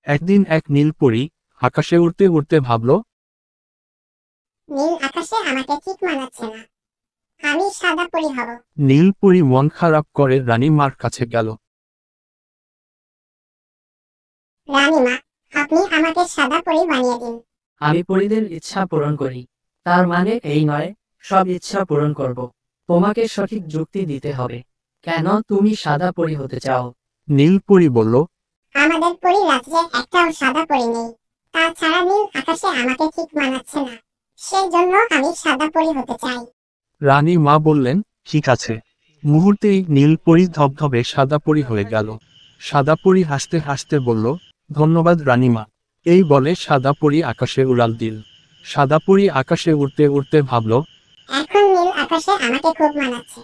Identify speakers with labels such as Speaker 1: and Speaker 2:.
Speaker 1: একদিন এক নীলপরী আকাশে উড়তে উড়তে ভাবল,
Speaker 2: নীল আকাশে আমাকে ঠিক মানাচ্ছে না, আমি সাদা পরি হব।
Speaker 1: নীলপরী মন খারাপ করে রানীমার কাছে গেল।
Speaker 2: রানীমা, আপনি আমাকে সাদা পরি বানিয়ে দিন।
Speaker 3: আমি পরিদের ইচ্ছা পূরণ করি, তার মানে এই নয় সব ইচ্ছা পূরণ করব। তোমাকে সঠিক যুক্তি দিতে হবে, কেন তুমি সাদা পরি হতে চাও।
Speaker 1: নীলপরী বলল,
Speaker 2: আমাদের পরি রাজ্যে একটাও সাদা পরি নেই, তাছাড়া নীল আকাশে আমাকে ঠিক মানাচ্ছে না, সেই জন্য আমি সাদা পরি হতে চাই।
Speaker 1: রানীমা বললেন, ঠিক আছে। মুহূর্তেই নীলপরী ধবধবে সাদাপরী হয়ে গেল। সাদাপরী হাসতে হাসতে বলল, ধন্যবাদ রানীমা। এই বলে সাদাপরী আকাশে উড়াল দিল। সাদাপরী আকাশে উড়তে উড়তে ভাবল,
Speaker 2: এখন নীল আকাশে আমাকে খুব মানাচ্ছে।